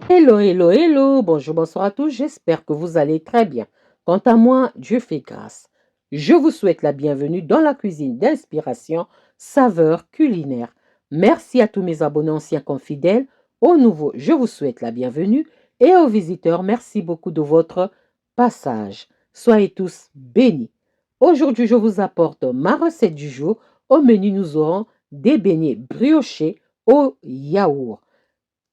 Hello, hello, hello, bonjour, bonsoir à tous, j'espère que vous allez très bien. Quant à moi, Dieu fait grâce. Je vous souhaite la bienvenue dans la cuisine d'inspiration, saveur culinaire. Merci à tous mes abonnés anciens comme fidèles. Aux nouveaux, je vous souhaite la bienvenue. Et aux visiteurs, merci beaucoup de votre passage. Soyez tous bénis. Aujourd'hui, je vous apporte ma recette du jour. Au menu, nous aurons des beignets briochés au yaourt.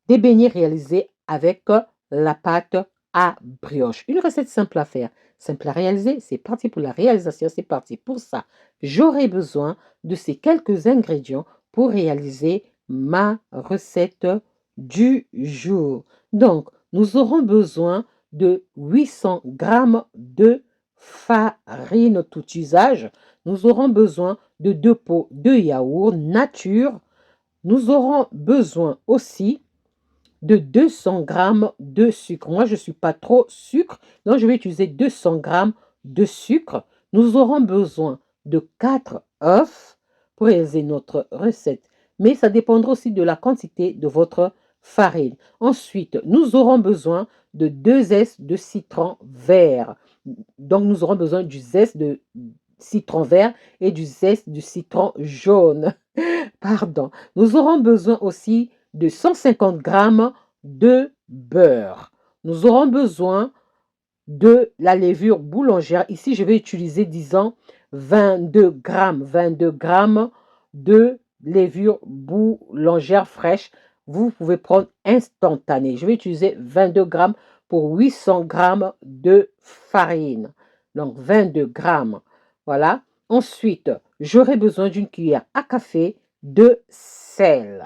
Des beignets réalisés avec la pâte à brioche. Une recette simple à faire, simple à réaliser. C'est parti pour la réalisation, c'est parti pour ça. J'aurai besoin de ces quelques ingrédients pour réaliser ma recette du jour. Donc, nous aurons besoin de 800 g de farine tout usage. Nous aurons besoin de 2 pots de yaourt nature. Nous aurons besoin aussi de 200 g de sucre. Moi, je ne suis pas trop sucre, donc je vais utiliser 200 g de sucre. Nous aurons besoin de 4 œufs pour réaliser notre recette, mais ça dépendra aussi de la quantité de votre farine. Ensuite, nous aurons besoin de 2 zestes de citron vert. Donc, nous aurons besoin du zeste de citron vert et du zeste du citron jaune. Pardon. Nous aurons besoin aussi de 150 g de beurre. Nous aurons besoin de la levure boulangère. Ici, je vais utiliser, disons, 22 g de levure boulangère fraîche. Vous pouvez prendre instantanée. Je vais utiliser 22 g pour 800 g de farine. Donc, 22 g. Voilà. Ensuite, j'aurai besoin d'une cuillère à café de sel.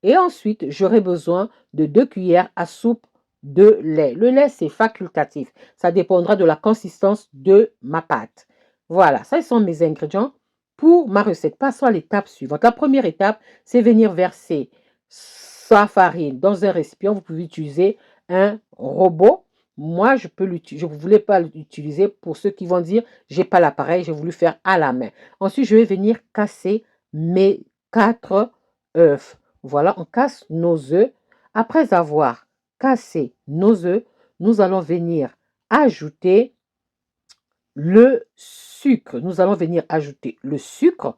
Et ensuite, j'aurai besoin de 2 cuillères à soupe de lait. Le lait, c'est facultatif. Ça dépendra de la consistance de ma pâte. Voilà, ça, ce sont mes ingrédients pour ma recette. Passons à l'étape suivante. La première étape, c'est venir verser sa farine dans un récipient. Vous pouvez utiliser un robot. Moi, je ne voulais pas l'utiliser pour ceux qui vont dire, j'ai pas l'appareil, j'ai voulu faire à la main. Ensuite, je vais venir casser mes 4 œufs. Voilà, on casse nos œufs. Après avoir cassé nos œufs, nous allons venir ajouter le sucre. Nous allons venir ajouter le sucre,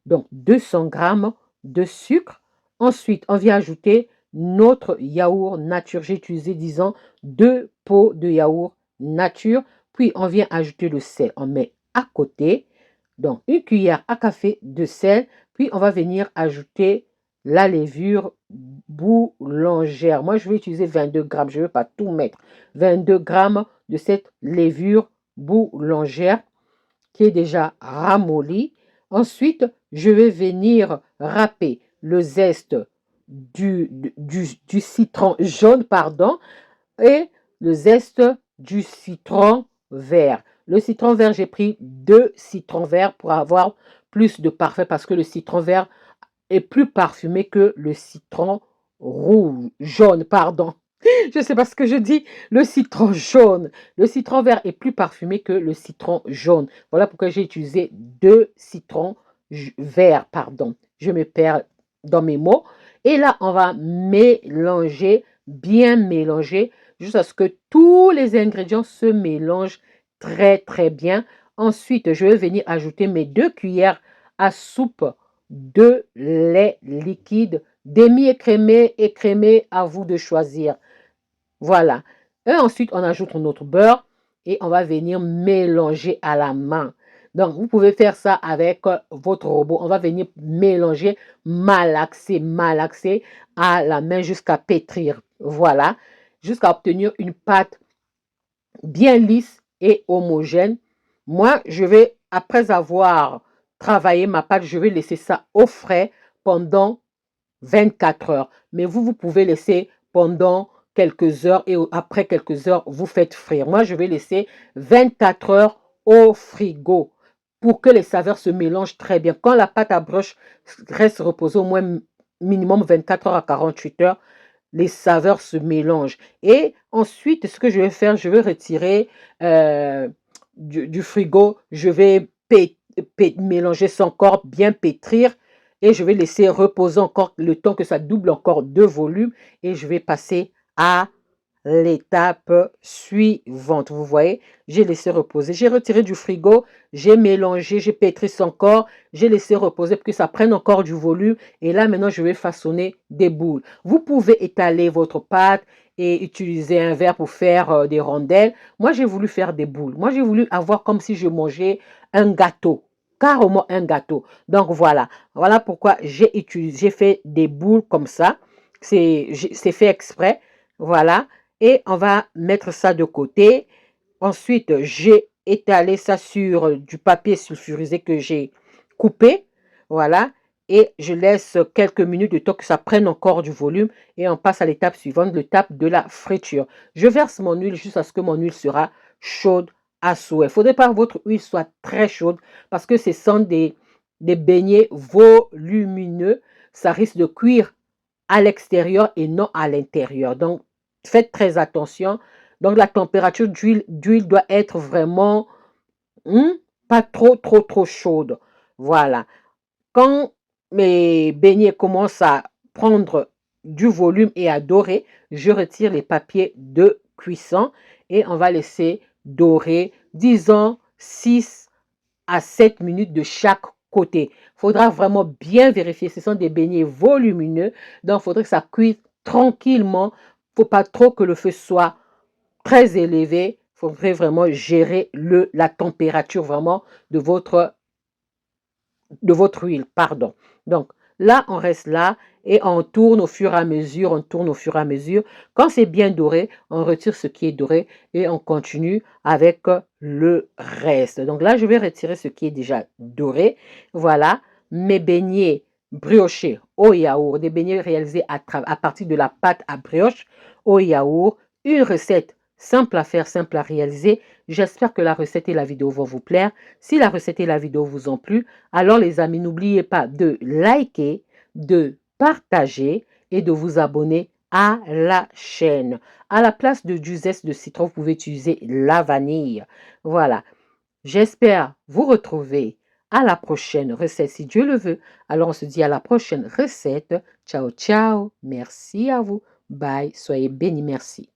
donc 200 g de sucre. Ensuite, on vient ajouter notre yaourt nature. J'ai utilisé, disons, 2 pots de yaourt nature. Puis, on vient ajouter le sel. On met à côté, donc une cuillère à café de sel. Puis, on va venir ajouter la levure boulangère. Moi, je vais utiliser 22 g. Je ne veux pas tout mettre. 22 g de cette levure boulangère qui est déjà ramollie. Ensuite, je vais venir râper le zeste du citron jaune, pardon, et le zeste du citron vert. Le citron vert, j'ai pris 2 citrons verts pour avoir plus de parfait parce que le citron vert est plus parfumé que le citron jaune, pardon. Je ne sais pas ce que je dis, le citron jaune. Le citron vert est plus parfumé que le citron jaune. Voilà pourquoi j'ai utilisé 2 citrons verts, pardon. Je me perds dans mes mots. Et là, on va mélanger, bien mélanger, jusqu'à ce que tous les ingrédients se mélangent très, très bien. Ensuite, je vais venir ajouter mes 2 cuillères à soupe de lait liquide, demi-écrémé, écrémé, à vous de choisir. Voilà. Et ensuite, on ajoute notre beurre et on va venir mélanger à la main. Donc, vous pouvez faire ça avec votre robot. On va venir mélanger, malaxer à la main jusqu'à pétrir. Voilà. Jusqu'à obtenir une pâte bien lisse et homogène. Moi, je vais, après avoir travaillé ma pâte, je vais laisser ça au frais pendant 24 heures. Mais vous pouvez laisser pendant quelques heures et après quelques heures, vous faites frire. Moi, je vais laisser 24 heures au frigo pour que les saveurs se mélangent très bien. Quand la pâte à broche reste reposée au moins minimum 24 heures à 48 heures, les saveurs se mélangent. Et ensuite, ce que je vais faire, je vais retirer du frigo, je vais mélanger ça encore, bien pétrir. Et je vais laisser reposer encore le temps que ça double encore de volume. Et je vais passer à l'étape suivante. Vous voyez, j'ai laissé reposer. J'ai retiré du frigo, j'ai mélangé, j'ai pétri ça encore, j'ai laissé reposer pour que ça prenne encore du volume. Et là, maintenant, je vais façonner des boules. Vous pouvez étaler votre pâte et utiliser un verre pour faire des rondelles. Moi, j'ai voulu faire des boules. Moi, j'ai voulu avoir comme si je mangeais un gâteau. Carrément un gâteau. Donc, voilà. Voilà pourquoi j'ai fait des boules comme ça. C'est fait exprès. Voilà. Et on va mettre ça de côté. Ensuite, j'ai étalé ça sur du papier sulfurisé que j'ai coupé. Voilà. Et je laisse quelques minutes de temps que ça prenne encore du volume. Et on passe à l'étape suivante, l'étape de la friture. Je verse mon huile jusqu'à ce que mon huile sera chaude à souhait. Il ne faudrait pas que votre huile soit très chaude parce que ce sont des beignets volumineux. Ça risque de cuire à l'extérieur et non à l'intérieur. Donc, faites très attention. Donc, la température d'huile doit être vraiment pas trop chaude. Voilà. Quand mes beignets commencent à prendre du volume et à dorer, je retire les papiers de cuisson et on va laisser dorer, disons, 6 à 7 minutes de chaque côté. Il faudra vraiment bien vérifier. Ce sont des beignets volumineux, donc il faudrait que ça cuise tranquillement. Il ne faut pas trop que le feu soit très élevé. Il faudrait vraiment gérer la température vraiment de votre huile, pardon. Donc là, on reste là et on tourne au fur et à mesure, on tourne au fur et à mesure. Quand c'est bien doré, on retire ce qui est doré et on continue avec le reste. Donc là, je vais retirer ce qui est déjà doré. Voilà, mes beignets briochés au yaourt, des beignets réalisés à partir de la pâte à brioche au yaourt. Une recette simple à faire, simple à réaliser. J'espère que la recette et la vidéo vont vous plaire. Si la recette et la vidéo vous ont plu, alors les amis, n'oubliez pas de liker, de partager et de vous abonner à la chaîne. À la place du zeste de citron, vous pouvez utiliser la vanille. Voilà. J'espère vous retrouver à la prochaine recette si Dieu le veut. Alors on se dit à la prochaine recette. Ciao, ciao. Merci à vous. Bye. Soyez bénis. Merci.